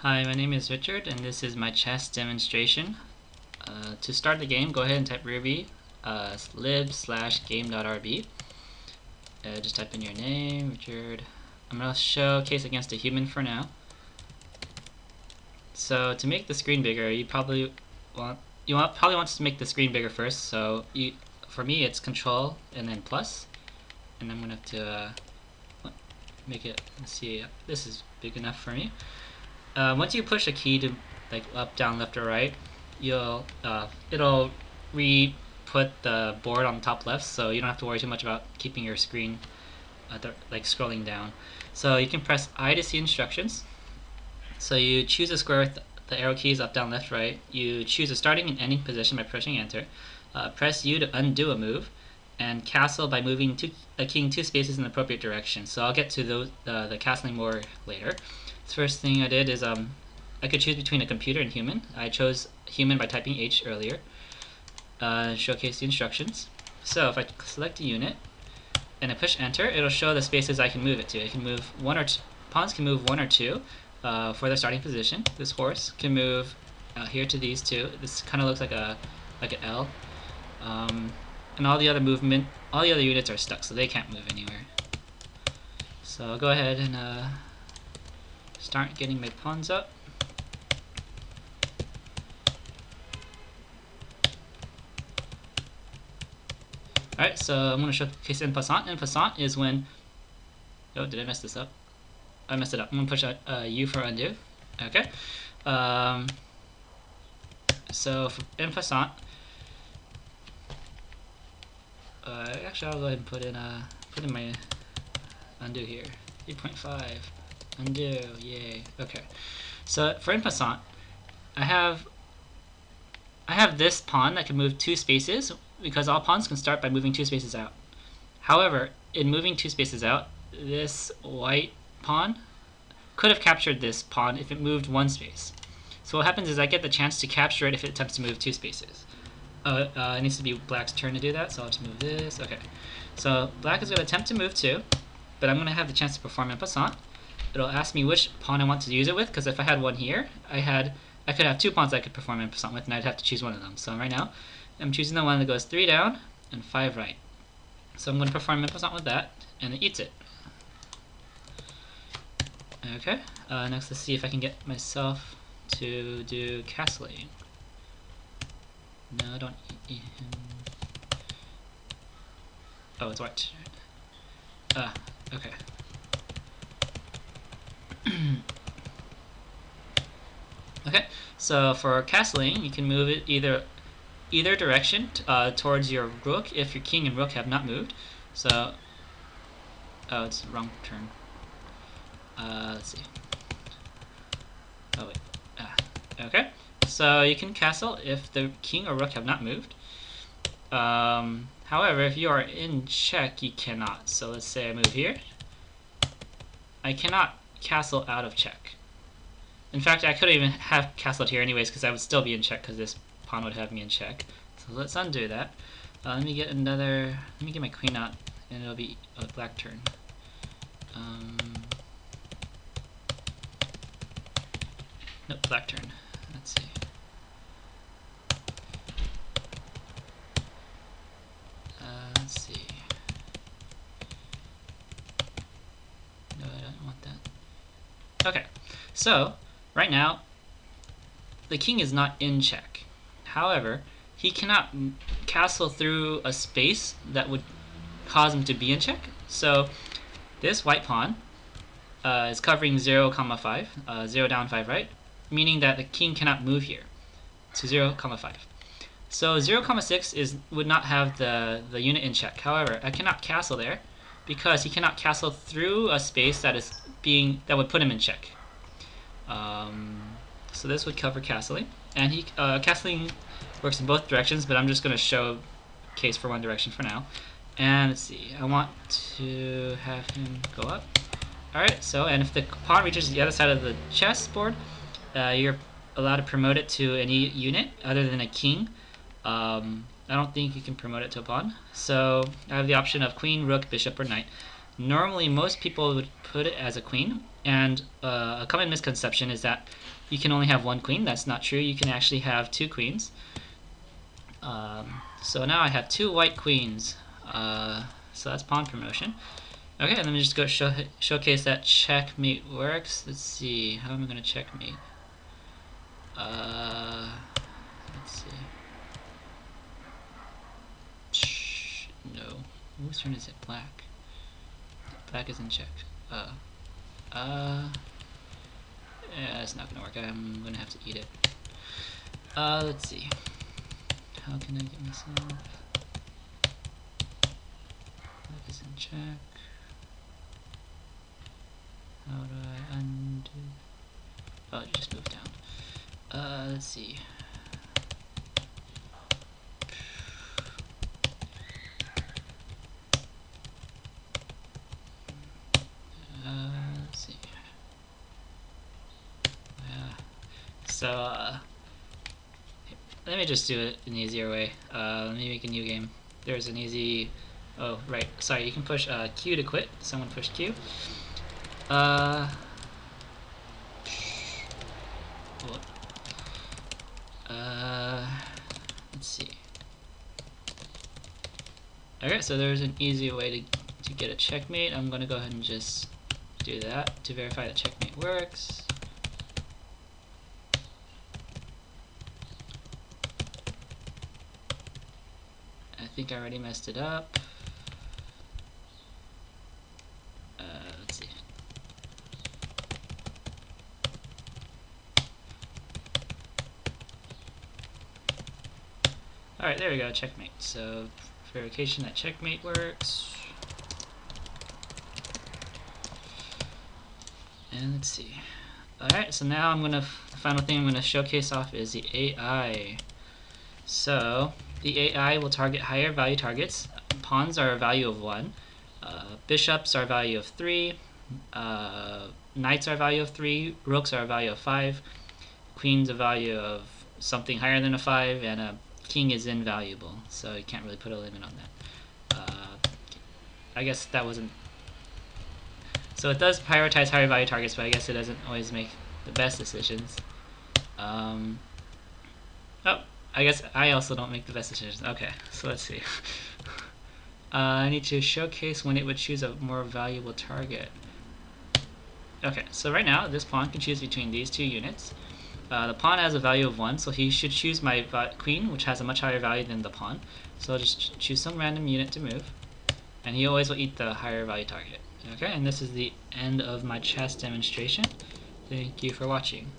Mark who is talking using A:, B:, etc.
A: Hi, my name is Richard, and this is my chess demonstration. To start the game, go ahead and type ruby lib/game.rb. Just type in your name, Richard. I'm going to showcase against a human for now. So to make the screen bigger, you probably want to make the screen bigger first. So for me, it's Control and then plus, and I'm going to have to make it. Let's see, this is big enough for me. Once you push a key to like up, down, left, or right, it'll re-put the board on the top left, so you don't have to worry too much about keeping your screen like scrolling down. So you can press I to see instructions. So you choose a square with the arrow keys up, down, left, right. You choose a starting and ending position by pressing enter. Press U to undo a move, and castle by moving a king 2 spaces in the appropriate direction. So I'll get to the castling more later. The first thing I did is I could choose between a computer and human. I chose human by typing H earlier. Showcase the instructions. So if I select a unit and I push enter, it'll show the spaces I can move it to. It can move pawns can move 1 or 2 for their starting position. This horse can move here to these two. This kind of looks like an L. And all the other units are stuck, so they can't move anywhere. So I'll go ahead and start getting my pawns up. Alright, so I'm going to showcase en passant. En passant is when... Oh, did I mess this up? I messed it up. I'm going to push U for undo. Okay. So for en passant... actually, I'll go ahead and put in my undo here. 8.5. Undo. Yay. Okay. So for en passant, I have this pawn that can move 2 spaces, because all pawns can start by moving 2 spaces out. However, in moving 2 spaces out, this white pawn could have captured this pawn if it moved 1 space. So what happens is I get the chance to capture it if it attempts to move 2 spaces. It needs to be black's turn to do that, so I'll just move this. Okay. So black is going to attempt to move 2, but I'm going to have the chance to perform en passant. It'll ask me which pawn I want to use it with, because if I had one here, I could have 2 pawns I could perform en passant with, and I'd have to choose one of them. So right now, I'm choosing the one that goes 3 down and 5 right. So I'm going to perform en passant with that, and it eats it. Okay, next let's see if I can get myself to do castling. No, don't eat him. Oh, it's white. Okay. Okay, so for castling, you can move it either direction towards your rook if your king and rook have not moved. So, oh, it's the wrong turn. Let's see. Oh wait. Okay. So you can castle if the king or rook have not moved. However, if you are in check, you cannot. So let's say I move here. I cannot castle out of check. In fact, I could even have castled here anyways, because I would still be in check, because this pawn would have me in check. So let's undo that. Let me get my queen out, and it'll be a black turn. Nope, black turn. Let's see. Let's see. No, I don't want that. Okay, so right now the king is not in check. However, he cannot castle through a space that would cause him to be in check. So this white pawn is covering 0,5, 0 down 5 right, meaning that the king cannot move here to 0,5. So 0,6 would not have the unit in check. However, I cannot castle there because he cannot castle through a space that would put him in check. So this would cover castling, and castling works in both directions, but I'm just going to show case for one direction for now. And let's see, I want to have him go up. Alright, so, and if the pawn reaches the other side of the chessboard, you're allowed to promote it to any unit other than a king. I don't think you can promote it to a pawn. So I have the option of queen, rook, bishop, or knight. Normally, most people would put it as a queen. And a common misconception is that you can only have one queen. That's not true. You can actually have two queens. So now I have two white queens. So that's pawn promotion. Okay, let me just go showcase that checkmate works. Let's see, how am I going to checkmate? Let's see. No. Whose turn is it? Black. Black is in check. Yeah, it's not gonna work. I'm gonna have to eat it. Let's see. How can I get myself? Black is in check. How do I undo? Oh, just move down. Let's see. Let's see. So, let me just do it an easier way. Let me make a new game. There's an easy... Oh, right. Sorry, you can push Q to quit. Someone push Q. What? Let's see. Okay, so there's an easy way to get a checkmate. I'm going to go ahead and just do that to verify that checkmate works. I think I already messed it up. Let's see. Alright, there we go, checkmate. So, verification that checkmate works. And let's see. Alright, so now the final thing I'm going to showcase off is the AI. So, the AI will target higher value targets. Pawns are a value of 1. Bishops are a value of 3. Knights are a value of 3. Rooks are a value of 5. Queen's a value of something higher than a 5. And a king is invaluable. So you can't really put a limit on that. I guess that wasn't... So it does prioritize higher value targets, but I guess it doesn't always make the best decisions. Oh, I guess I also don't make the best decisions. Okay, so let's see. I need to showcase when it would choose a more valuable target. Okay, so right now this pawn can choose between these two units. The pawn has a value of 1, so he should choose my queen, which has a much higher value than the pawn. So I'll just choose some random unit to move, and he always will eat the higher value target. Okay, and this is the end of my chess demonstration. Thank you for watching.